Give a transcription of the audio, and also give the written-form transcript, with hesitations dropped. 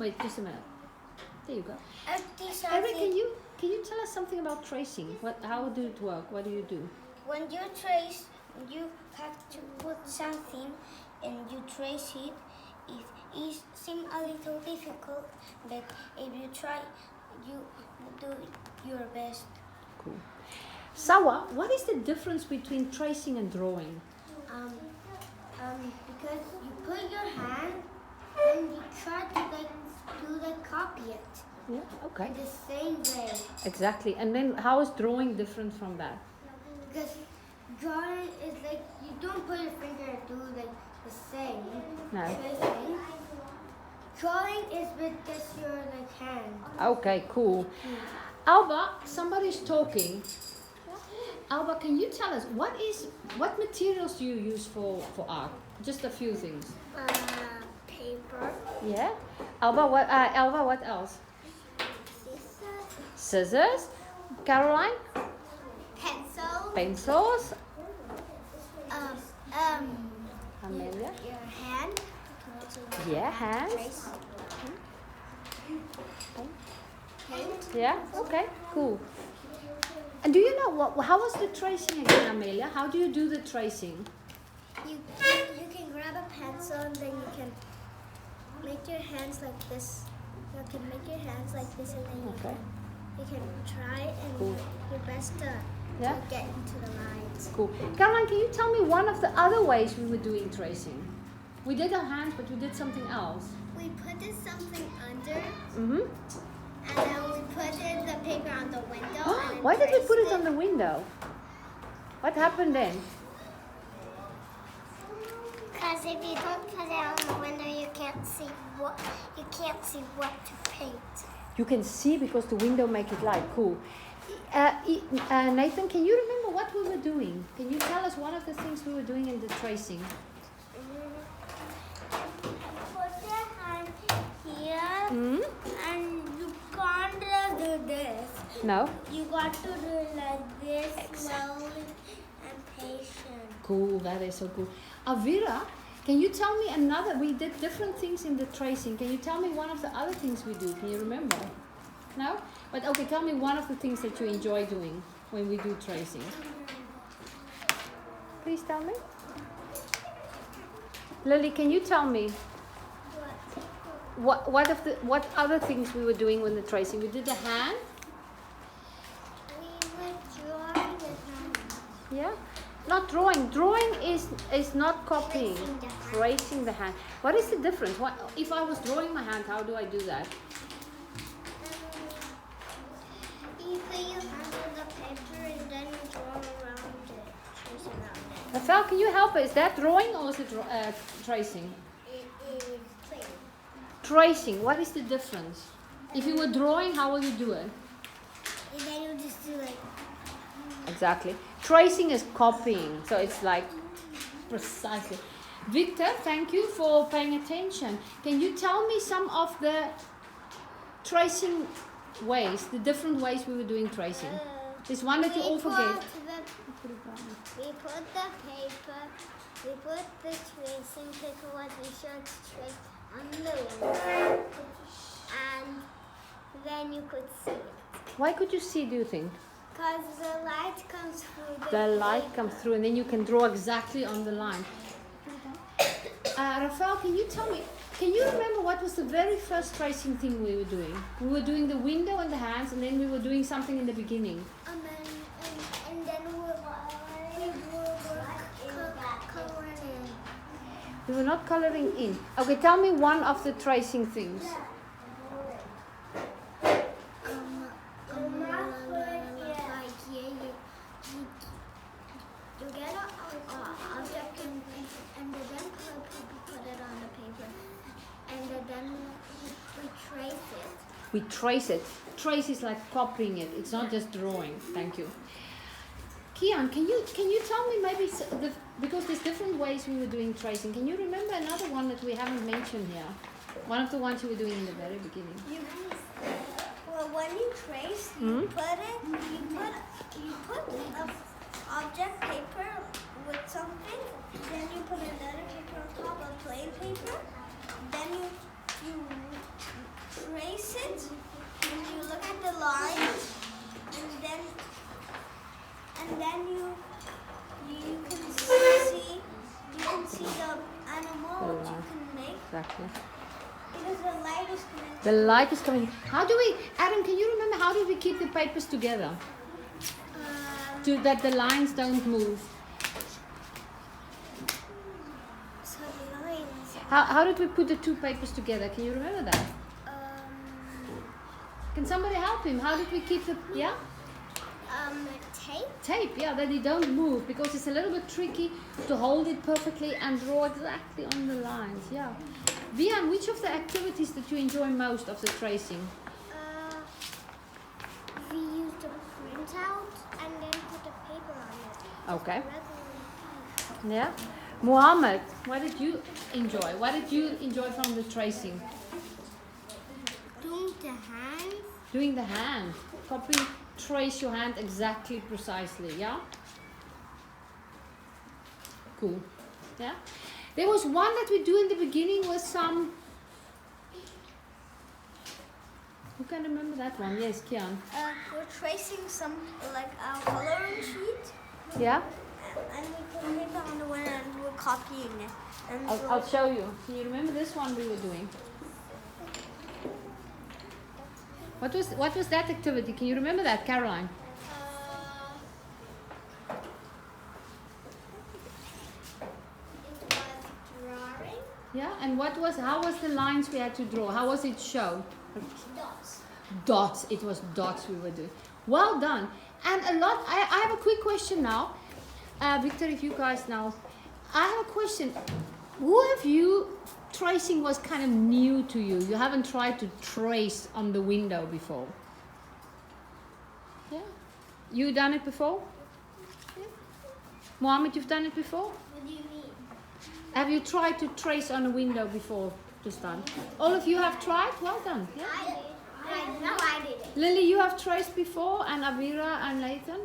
Wait, just a minute. There you go. Eric, can you tell us something about tracing? How do it work? What do you do? When you trace, you have to put something and you trace it. It seems a little difficult, but if you try, you do your best. Cool. Sawa, what is the difference between tracing and drawing? Because you put your hand and you try to copy it. Yeah, okay. In the same way. Exactly. And then how is drawing different from that? Because drawing is like you don't put your finger and do like the same. No. Tracing. Drawing is with just your like hand. Okay, cool. Alba, somebody's talking. Alba, can you tell us what materials do you use for art? Just a few things. Paper. Yeah. Alba, what else? Scissors. Caroline? Pencils. Amelia? Your hand. Yeah, hands. Paint. Yeah. Okay. Cool. And do you know how was the tracing again, Amelia? How do you do the tracing? You can grab a pencil and then you can make your hands like this. You can make your hands like this and then you can try and Cool. your best to get into the lines. Cool. Caroline, can you tell me one of the other ways we were doing tracing? We did our hands, but we did something else. We put something under Mm-hmm. and then we put the paper on the window. And Why did we put it on the window? What happened then? Because if you don't put it on the window, you can't see what to paint. You can see because the window make it light. Cool. Nathan, can you remember what we were doing? Can you tell us one of the things we were doing in the tracing? Put your hand here, and you can't do this. No. You got to do like this, slowly and patient. Cool, that is so cool. Avira, can you tell me another? We did different things in the tracing. Can you tell me one of the other things we do? Can you remember? No? But okay, tell me one of the things that you enjoy doing when we do tracing. Please tell me. Lily, can you tell me what other things we were doing when the tracing? We did the hand. We were drawing the hand. Yeah. Not drawing. Drawing is not copying. Tracing the hand. What is the difference? If I was drawing my hand, how do I do that? You put your hand on the paper and then you draw around it. Trace around it. Rafael, can you help us? Is that drawing or is it tracing? It is tracing. Tracing. What is the difference? If you were drawing, how will you do it? And then you just do like. Exactly. Tracing is copying, so it's like precisely. Victor, thank you for paying attention. Can you tell me some of the tracing ways, the different ways we were doing tracing? There's one that you all forget. We put the paper, we put the tracing paper what we should trace on the window, and then you could see it. Why could you see, do you think? Because the light comes through The light comes through and then you can draw exactly on the line. Rafael, can you tell me, can you remember what was the very first tracing thing we were doing? We were doing the window and the hands and then we were doing something in the beginning. And then we were coloring in. We were not coloring in. Okay, tell me one of the tracing things. You get an object and then put it on the paper, and then we trace it. We trace it. Trace is like copying it. It's not just drawing. Thank you. Kian, can you tell me maybe because there's different ways we were doing tracing. Can you remember another one that we haven't mentioned here? One of the ones you were doing in the very beginning. Well, when you trace, you put an object paper with something, then you put another paper on top of plain paper, then you Because the light is connected. The light is coming. How do we, Adam, can you remember how do we keep the papers together? So that the lines don't move. So the lines. How did we put the two papers together? Can you remember that? Can somebody help him? How did we keep the, yeah? Tape. Tape, yeah, that they don't move because it's a little bit tricky to hold it perfectly and draw exactly on the lines, yeah. Vian, which of the activities that you enjoy most of the tracing? We used a printout and then put a paper on it. Okay. Yeah. Mohammed, what did you enjoy? What did you enjoy from the tracing? Doing the hands. Doing the hand. Copy, trace your hand exactly, precisely, yeah? Cool. Yeah? There was one that we do in the beginning with some... Who can remember that one? Yes, Kian. We're tracing some like a coloring sheet. Yeah? And we put it on the window and we're copying it. And I'll show you. Can you remember this one we were doing? What was that activity? Can you remember that, Caroline? It was drawing. Yeah, and how was the lines we had to draw? How was it shown? Dots. Dots. It was dots we were doing. Well done. And I have a quick question now. Victor, if you guys now, I have a question. Who of you, tracing was kind of new to you? You haven't tried to trace on the window before? Yeah? You done it before? Mohammed, you've done it before? What do you mean? Have you tried to trace on a window before this time? All of you have tried? Well done. Yeah. I did. I did it. Lily, you have traced before, and Avira and Nathan?